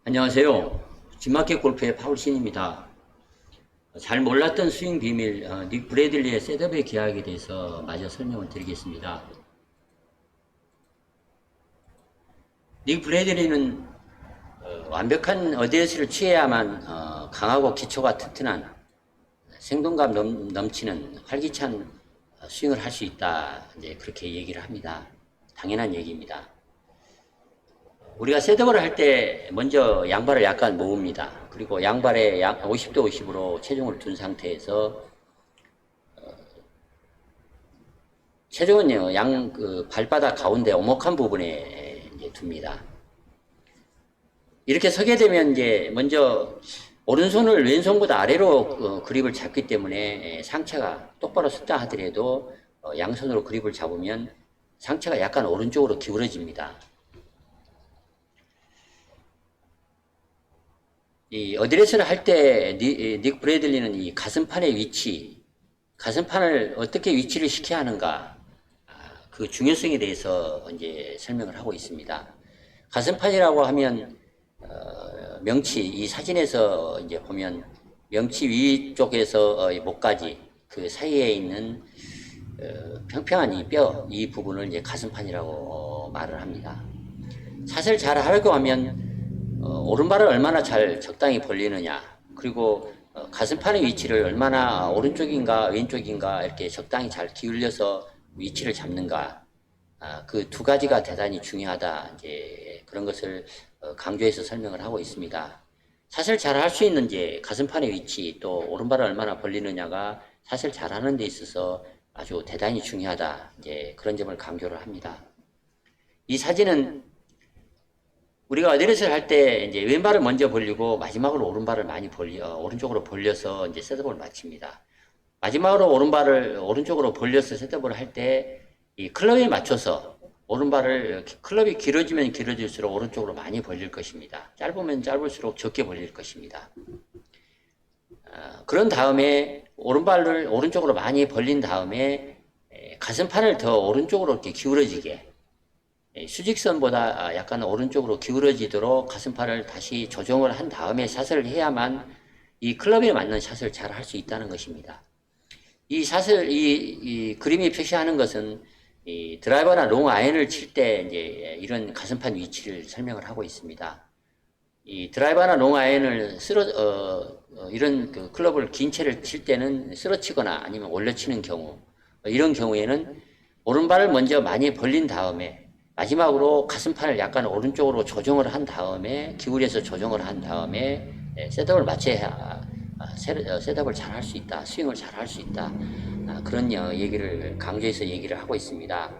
안녕하세요. 진마켓 골프의 파울신입니다. 잘 몰랐던 스윙 비밀, 닉 브래들리의 셋업의 계약에 대해서 마저 설명을 드리겠습니다. 닉 브래들리는 완벽한 어드레스를 취해야만 강하고 기초가 튼튼한 생동감 넘치는 활기찬 스윙을 할 수 있다. 이제 그렇게 얘기를 합니다. 당연한 얘기입니다. 우리가 셋업을 할 때 먼저 양발을 약간 모읍니다. 그리고 양발에 50도 50으로 체중을 둔 상태에서 체중은요 발바닥 가운데 오목한 부분에 이제 둡니다. 이렇게 서게 되면 이제 먼저 오른손을 왼손보다 아래로 그립을 잡기 때문에 상체가 똑바로 섰다 하더라도 양손으로 그립을 잡으면 상체가 약간 오른쪽으로 기울어집니다. 이 어드레스를 할 때 닉 브래들리는 이 가슴판의 위치, 가슴판을 어떻게 위치를 시켜야 하는가, 그 중요성에 대해서 이제 설명을 하고 있습니다. 가슴판이라고 하면 명치, 이 사진에서 이제 보면 명치 위쪽에서 목까지 그 사이에 있는 평평한 이 뼈, 이 부분을 이제 가슴판이라고 말을 합니다. 샷을 잘 하려고 하면 오른발을 얼마나 잘 적당히 벌리느냐, 그리고 가슴판의 위치를 얼마나 오른쪽인가 왼쪽인가 이렇게 적당히 잘 기울여서 위치를 잡는가, 그 두 가지가 대단히 중요하다. 이제 그런 것을 강조해서 설명을 하고 있습니다. 샷을 잘 할 수 있는 이제 가슴판의 위치, 또 오른발을 얼마나 벌리느냐가 샷을 잘 하는 데 있어서 아주 대단히 중요하다. 이제 그런 점을 강조를 합니다. 이 사진은 우리가 어드레스를 할 때 이제 왼발을 먼저 벌리고 마지막으로 오른발을 많이 오른쪽으로 벌려서 이제 셋업을 마칩니다. 마지막으로 오른발을 오른쪽으로 벌려서 셋업을 할 때 이 클럽에 맞춰서 오른발을 클럽이 길어지면 길어질수록 오른쪽으로 많이 벌릴 것입니다. 짧으면 짧을수록 적게 벌릴 것입니다. 그런 다음에 오른발을 오른쪽으로 많이 벌린 다음에 가슴판을 더 오른쪽으로 이렇게 기울어지게, 수직선보다 약간 오른쪽으로 기울어지도록 가슴판을 다시 조정을 한 다음에 샷을 해야만 이 클럽에 맞는 샷을 잘 할 수 있다는 것입니다. 이 샷을 이 그림이 표시하는 것은 이 드라이버나 롱 아이언을 칠 때 이제 이런 가슴판 위치를 설명을 하고 있습니다. 이 드라이버나 롱 아이언을 이런 그 클럽을 긴 채를 칠 때는 쓰러치거나 아니면 올려치는 경우, 이런 경우에는 오른발을 먼저 많이 벌린 다음에 마지막으로 가슴판을 약간 오른쪽으로 조정을 한 다음에 기울여서 조정을 한 다음에 셋업을 마쳐야 셋업을 잘 할 수 있다, 스윙을 잘 할 수 있다, 그런 얘기를 강조해서 얘기를 하고 있습니다.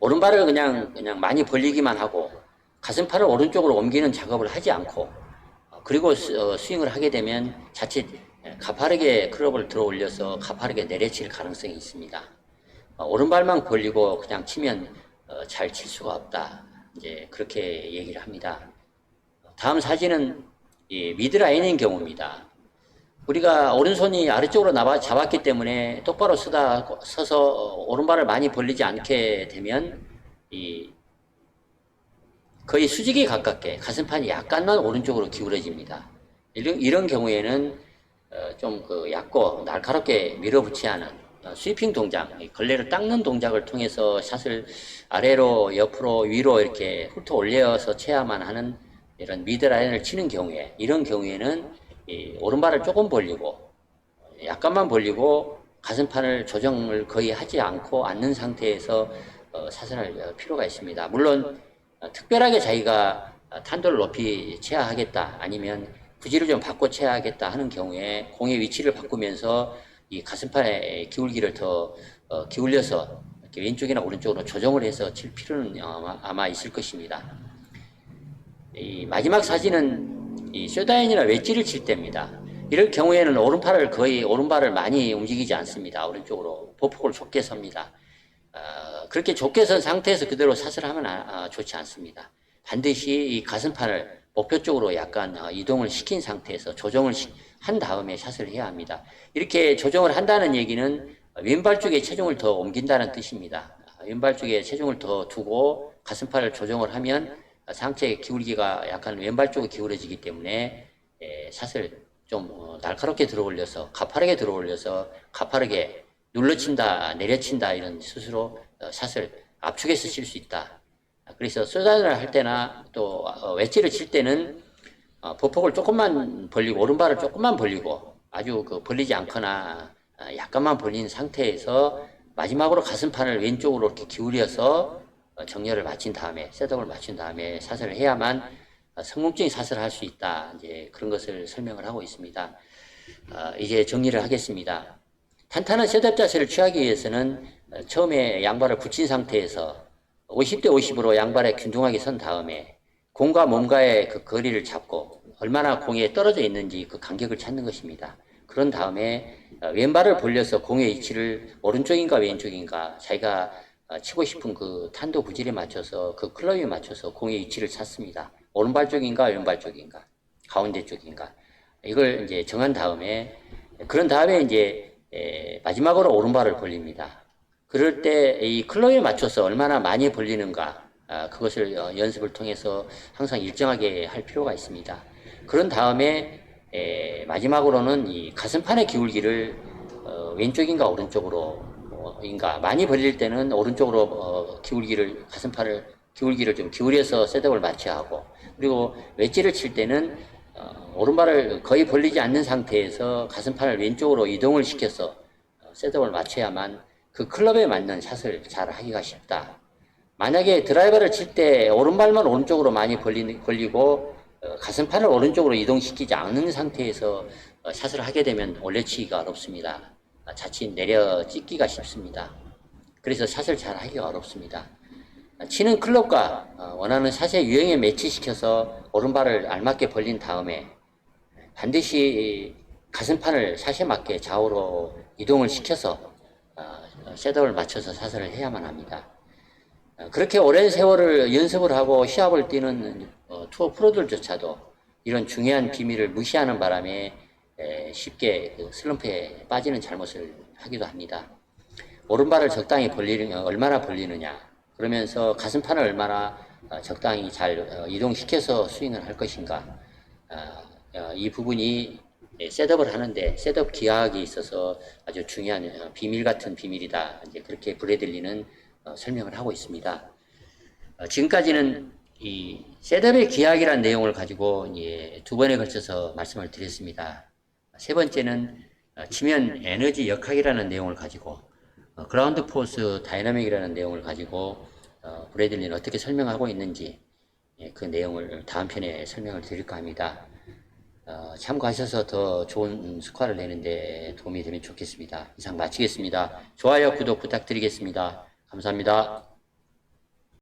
오른발을 그냥 많이 벌리기만 하고 가슴판을 오른쪽으로 옮기는 작업을 하지 않고 그리고 스윙을 하게 되면 자칫 가파르게 클럽을 들어 올려서 가파르게 내려칠 가능성이 있습니다. 오른발만 벌리고 그냥 치면 잘 칠 수가 없다. 이제 그렇게 얘기를 합니다. 다음 사진은 미드라인인 경우입니다. 우리가 오른손이 아래쪽으로 잡았기 때문에 똑바로 서서 오른발을 많이 벌리지 않게 되면 거의 수직에 가깝게 가슴판이 약간만 오른쪽으로 기울어집니다. 이런 경우에는 좀 얕고 날카롭게 밀어붙여야 하는 스위핑 동작, 걸레를 닦는 동작을 통해서 샷을 아래로, 옆으로, 위로 이렇게 훑어 올려서 쳐야만 하는 이런 미드라인을 치는 경우에, 이런 경우에는 오른발을 조금 벌리고 약간만 벌리고 가슴판을 조정을 거의 하지 않고 앉는 상태에서 샷을 할 필요가 있습니다. 물론 특별하게 자기가 탄도를 높이 쳐야 하겠다, 아니면 구질을 좀 바꿔 쳐야 하겠다 하는 경우에 공의 위치를 바꾸면서 이 가슴판의 기울기를 더 기울여서 이렇게 왼쪽이나 오른쪽으로 조정을 해서 칠 필요는 아마 있을 것입니다. 이 마지막 사진은 이 숏아이언이나 웨지를 칠 때입니다. 이럴 경우에는 오른발을 많이 움직이지 않습니다. 오른쪽으로 보폭을 좁게 섭니다. 그렇게 좁게 선 상태에서 그대로 샷을 하면 좋지 않습니다. 반드시 이 가슴판을 목표 쪽으로 약간 이동을 시킨 상태에서 조정을 한 다음에 샷을 해야 합니다. 이렇게 조정을 한다는 얘기는 왼발 쪽에 체중을 더 옮긴다는 뜻입니다. 왼발 쪽에 체중을 더 두고 가슴판을 조정을 하면 상체 기울기가 약간 왼발 쪽으로 기울어지기 때문에 샷을 좀 날카롭게 들어 올려서 가파르게 들어 올려서 가파르게 눌러친다 내려친다 이런 스스로 샷을 압축해서 칠 수 있다. 그래서 쏘다를 할 때나 또 웨지를 칠 때는 보폭을 조금만 벌리고 오른발을 조금만 벌리고 아주 벌리지 않거나 약간만 벌린 상태에서 마지막으로 가슴판을 왼쪽으로 이렇게 기울여서 정렬을 마친 다음에 셋업을 마친 다음에 샷을 해야만 성공적인 샷을 할 수 있다. 이제 그런 것을 설명을 하고 있습니다. 이제 정리를 하겠습니다. 탄탄한 셋업 자세를 취하기 위해서는 처음에 양발을 붙인 상태에서 50대 50으로 양발에 균등하게 선 다음에 공과 몸과의 그 거리를 잡고 얼마나 공에 떨어져 있는지 그 간격을 찾는 것입니다. 그런 다음에 왼발을 벌려서 공의 위치를 오른쪽인가 왼쪽인가 자기가 치고 싶은 그 탄도 구질에 맞춰서 그 클럽에 맞춰서 공의 위치를 찾습니다. 오른발 쪽인가 왼발 쪽인가 가운데 쪽인가 이걸 이제 정한 다음에 그런 다음에 이제 마지막으로 오른발을 벌립니다. 그럴 때 이 클럽에 맞춰서 얼마나 많이 벌리는가 그것을 연습을 통해서 항상 일정하게 할 필요가 있습니다. 그런 다음에 마지막으로는 이 가슴판의 기울기를 왼쪽인가 오른쪽으로 인가 많이 벌릴 때는 오른쪽으로 기울기를 가슴판을 기울기를 좀 기울여서 셋업을 맞춰야 하고 그리고 웨지를 칠 때는 오른발을 거의 벌리지 않는 상태에서 가슴판을 왼쪽으로 이동을 시켜서 셋업을 맞춰야만 그 클럽에 맞는 샷을 잘 하기가 쉽다. 만약에 드라이버를 칠 때 오른발만 오른쪽으로 많이 벌리고 가슴판을 오른쪽으로 이동시키지 않는 상태에서 샷을 하게 되면 올려치기가 어렵습니다. 자칫 내려 찍기가 쉽습니다. 그래서 샷을 잘 하기가 어렵습니다. 치는 클럽과 원하는 샷의 유형에 매치시켜서 오른발을 알맞게 벌린 다음에 반드시 가슴판을 샷에 맞게 좌우로 이동을 시켜서 셋업을 맞춰서 샷을 해야만 합니다. 그렇게 오랜 세월을 연습을 하고 시합을 뛰는 투어 프로들조차도 이런 중요한 비밀을 무시하는 바람에 쉽게 슬럼프에 빠지는 잘못을 하기도 합니다. 오른발을 적당히 얼마나 벌리느냐 그러면서 가슴판을 얼마나 적당히 잘 이동시켜서 스윙을 할 것인가 이 부분이 셋업을 하는데 셋업 기하학에 있어서 아주 중요한 비밀 같은 비밀이다. 이제 그렇게 브래들리는 설명을 하고 있습니다. 지금까지는 이 셋업의 기하학이라는 내용을 가지고 두 번에 걸쳐서 말씀을 드렸습니다. 세 번째는 치면 에너지 역학이라는 내용을 가지고 그라운드 포스 다이나믹이라는 내용을 가지고 브래들리는 어떻게 설명하고 있는지 그 내용을 다음 편에 설명을 드릴까 합니다. 참고하셔서 더 좋은 스코어를 내는데 도움이 되면 좋겠습니다. 이상 마치겠습니다. 좋아요, 구독 부탁드리겠습니다. 감사합니다.